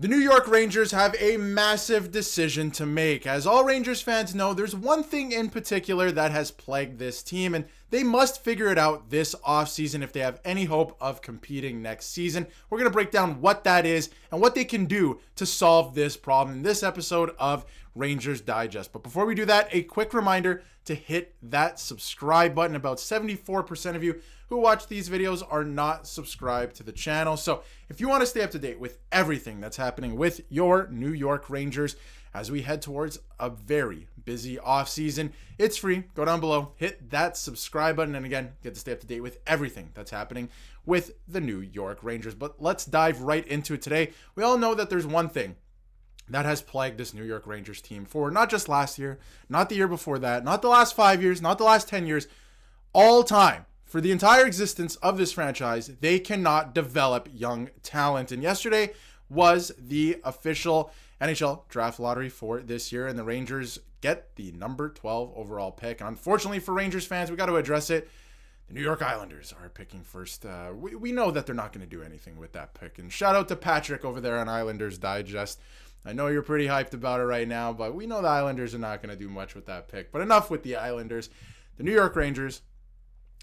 The New York Rangers have a massive decision to make. As all Rangers fans know, there's one thing in particular that has plagued this team, and they must figure it out this offseason if they have any hope of competing next season. We're going to break down what that is and what they can do to solve this problem in this episode of Rangers Digest. But before we do that, a quick reminder to hit that subscribe button. About 74% of you who watch these videos are not subscribed to the channel. So if you want to stay up to date with everything that's happening with your New York Rangers as we head towards a very busy offseason, it's free. Go down below, hit that subscribe button, and again, get to stay up to date with everything that's happening with the New York Rangers. But let's dive right into it today. We all know that there's one thing that has plagued this New York Rangers team for not just last year, not the year before that, not the last 5 years, not the last 10 years, all time. For the entire existence of this franchise, they cannot develop young talent. And yesterday was the official NHL draft lottery for this year, and the Rangers get the number 12 overall pick. And unfortunately for Rangers fans, we got to address it. The New York Islanders are picking first. We know that they're not going to do anything with that pick. And shout out to Patrick over there on Islanders Digest. I know you're pretty hyped about it right now, but we know the Islanders are not going to do much with that pick. But enough with the Islanders. The New York Rangers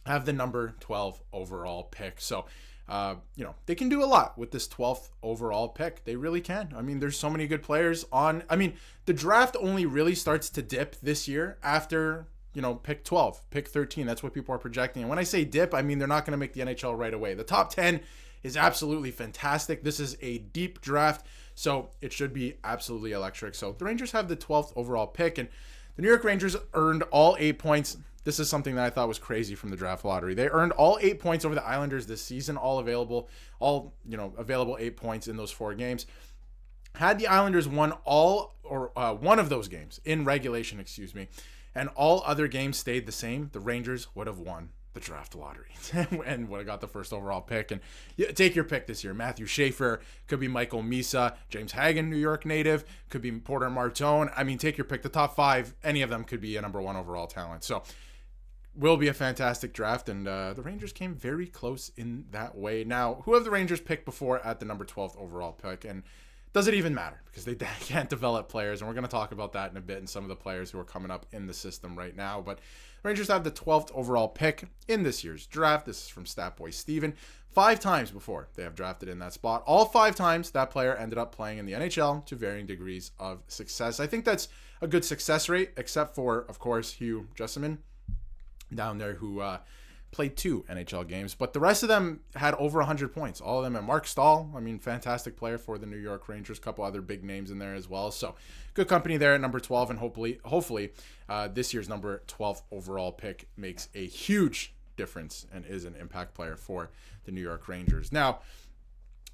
have the number 12 overall pick. So, they can do a lot with this 12th overall pick. They really can. I mean, there's so many good players on. I mean, the draft only really starts to dip this year after, pick 12, pick 13. That's what people are projecting. And when I say dip, I mean they're not going to make the NHL right away. The top 10 is absolutely fantastic. This is a deep draft, so it should be absolutely electric. So the Rangers have the 12th overall pick, and the New York Rangers earned all 8 points. This is something that I thought was crazy from the draft lottery. They earned all 8 points over the Islanders this season, available 8 points in those 4 games. Had the Islanders won one of those games in regulation, and all other games stayed the same, the Rangers would have won the draft lottery and would have got the first overall pick. And take your pick this year. Matthew Schaefer, could be Michael Misa, James Hagen, New York native, could be Porter Martone. I mean, take your pick. The top 5, any of them could be a number 1 overall talent. So will be a fantastic draft, and the Rangers came very close in that way. Now, who have the Rangers picked before at the number 12th overall pick? And does it even matter? Because they can't develop players, and we're going to talk about that in a bit and some of the players who are coming up in the system right now. But the Rangers have the 12th overall pick in this year's draft. This is from Statboy Steven. 5 times before they have drafted in that spot. All 5 times that player ended up playing in the NHL to varying degrees of success. I think that's a good success rate, except for, of course, Hugh Jessamine down there who played 2 NHL games, but the rest of them had over 100 points. All of them. And Mark Stahl, fantastic player for the New York Rangers. A couple other big names in there as well. So good company there at number 12, and hopefully this year's number 12 overall pick makes a huge difference and is an impact player for the New York Rangers. Now,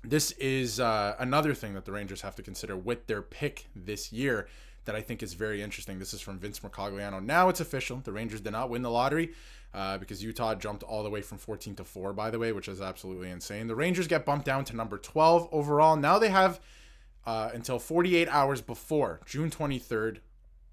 this is another thing that the Rangers have to consider with their pick this year that I think is very interesting. This is from Vince Mercogliano. Now it's official. The Rangers did not win the lottery because Utah jumped all the way from 14 to 4, by the way, which is absolutely insane. The Rangers get bumped down to number 12 overall. Now they have until 48 hours before June 23rd,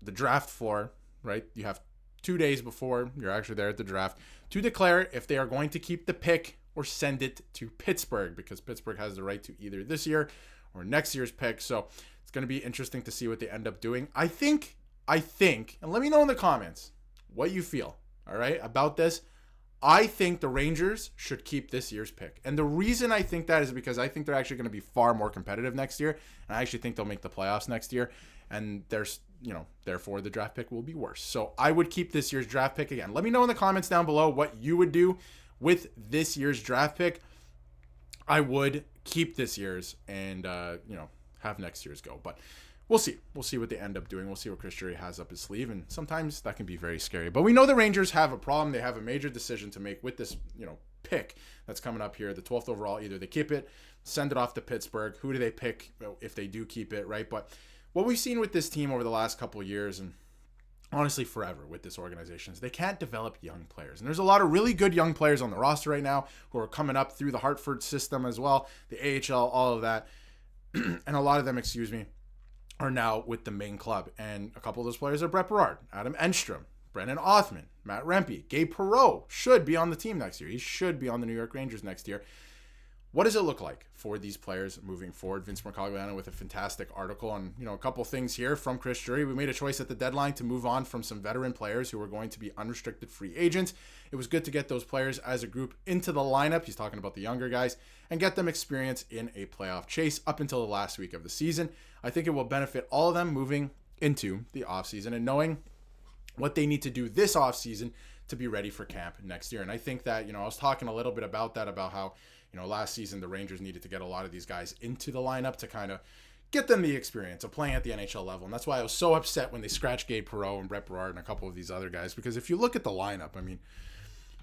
the draft floor, right? You have 2 days before you're actually there at the draft to declare if they are going to keep the pick or send it to Pittsburgh, because Pittsburgh has the right to either this year or next year's pick. So it's going to be interesting to see what they end up doing. I think, and let me know in the comments what you feel, all right, about this. I think the Rangers should keep this year's pick. And the reason I think that is because I think they're actually going to be far more competitive next year. And I actually think they'll make the playoffs next year. And therefore the draft pick will be worse. So I would keep this year's draft pick again. Let me know in the comments down below what you would do with this year's draft pick. I would keep this year's and, have next year's go. But we'll see. We'll see what they end up doing. We'll see what Chris Drury has up his sleeve. And sometimes that can be very scary. But we know the Rangers have a problem. They have a major decision to make with this, pick that's coming up here. The 12th overall, either they keep it, send it off to Pittsburgh. Who do they pick if they do keep it, right? But what we've seen with this team over the last couple of years, and honestly forever with this organization, is they can't develop young players. And there's a lot of really good young players on the roster right now who are coming up through the Hartford system as well, the AHL, all of that. And a lot of them, are now with the main club. And a couple of those players are Brett Berard, Adam Enstrom, Brennan Othman, Matt Rempe, Gabe Perreault should be on the team next year. He should be on the New York Rangers next year. what does it look like for these players moving forward? Vince Mercogliano with a fantastic article on, a couple things here from Chris Drury. We made a choice at the deadline to move on from some veteran players who were going to be unrestricted free agents. It was good to get those players as a group into the lineup. He's talking about the younger guys, and get them experience in a playoff chase up until the last week of the season. I think it will benefit all of them moving into the offseason and knowing what they need to do this offseason to be ready for camp next year. And I think that, I was talking a little bit about that, about how, last season the Rangers needed to get a lot of these guys into the lineup to kind of get them the experience of playing at the NHL level. And that's why I was so upset when they scratched Gabe Perreault and Brett Berard and a couple of these other guys, because if you look at the lineup, I mean,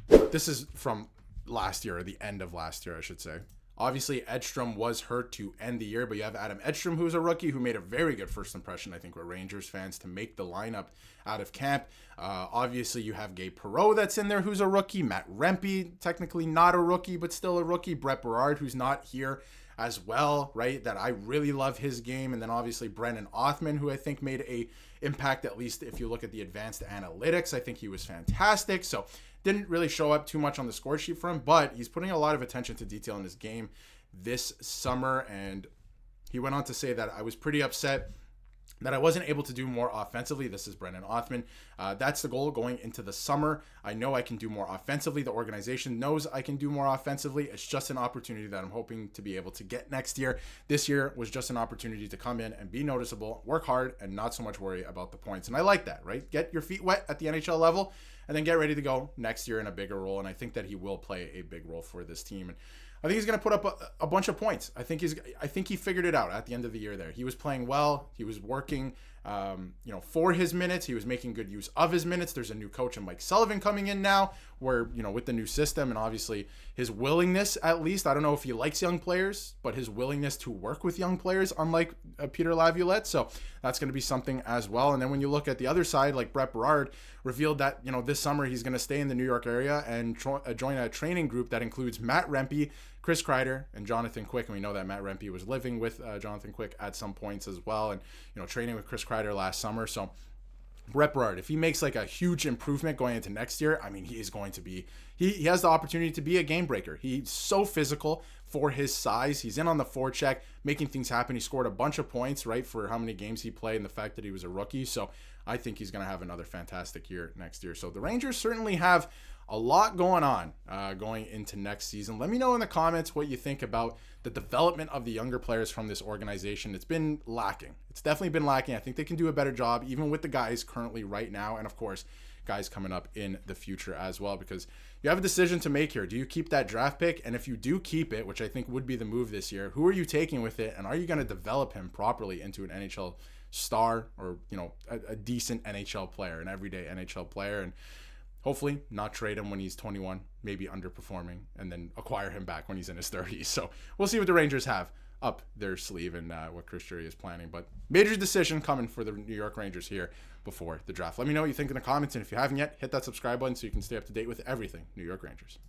this is from last year, or the end of last year, I should say. Obviously, Edstrom was hurt to end the year, but you have Adam Edstrom, who's a rookie, who made a very good first impression, I think, with Rangers fans to make the lineup out of camp. Obviously, you have Gabe Perreault that's in there, who's a rookie. Matt Rempe, technically not a rookie, but still a rookie. Brett Berard, who's not here as well, right? That I really love his game. And then obviously Brennan Othman, who I think made a impact, at least if you look at the advanced analytics. I think he was fantastic. So didn't really show up too much on the score sheet for him, but he's putting a lot of attention to detail in his game this summer. And he went on to say that I was pretty upset that I wasn't able to do more offensively. This is Brennan Othman. That's the goal going into the summer. I know I can do more offensively. The organization knows I can do more offensively. It's just an opportunity that I'm hoping to be able to get next year. This year was just an opportunity to come in and be noticeable, work hard, and not so much worry about the points. And I like that, right? Get your feet wet at the NHL level and then get ready to go next year in a bigger role. And I think that he will play a big role for this team. And I think he's going to put up a bunch of points. I think he figured it out at the end of the year there. He was playing well. He was working, for his minutes. He was making good use of his minutes. There's a new coach in Mike Sullivan coming in now where, with the new system and obviously his willingness, at least, I don't know if he likes young players, but his willingness to work with young players, unlike Peter Laviolette. So that's going to be something as well. And then when you look at the other side, like Brett Berard revealed that, this summer he's going to stay in the New York area and join a training group that includes Matt Rempe, Chris Kreider, and Jonathan Quick. And we know that Matt Rempe was living with Jonathan Quick at some points as well, and training with Chris Kreider last summer. So Brett Berard, if he makes like a huge improvement going into next year, I mean, he is going to be, he has the opportunity to be a game breaker. He's so physical for his size. He's in on the forecheck, making things happen. He scored a bunch of points, right, for how many games he played and the fact that he was a rookie. So I think he's going to have another fantastic year next year. So the Rangers certainly have a lot going on going into next season. Let me know in the comments what you think about the development of the younger players from this organization. It's been lacking. It's definitely been lacking. I think they can do a better job, even with the guys currently right now, and of course, guys coming up in the future as well, because you have a decision to make here. Do you keep that draft pick? And if you do keep it, which I think would be the move this year, who are you taking with it? And are you going to develop him properly into an NHL star or, a decent NHL player, an everyday NHL player? And hopefully not trade him when he's 21, maybe underperforming, and then acquire him back when he's in his 30s. So we'll see what the Rangers have up their sleeve and what Chris Drury is planning. But major decision coming for the New York Rangers here before the draft. Let me know what you think in the comments, and if you haven't yet, hit that subscribe button so you can stay up to date with everything New York Rangers.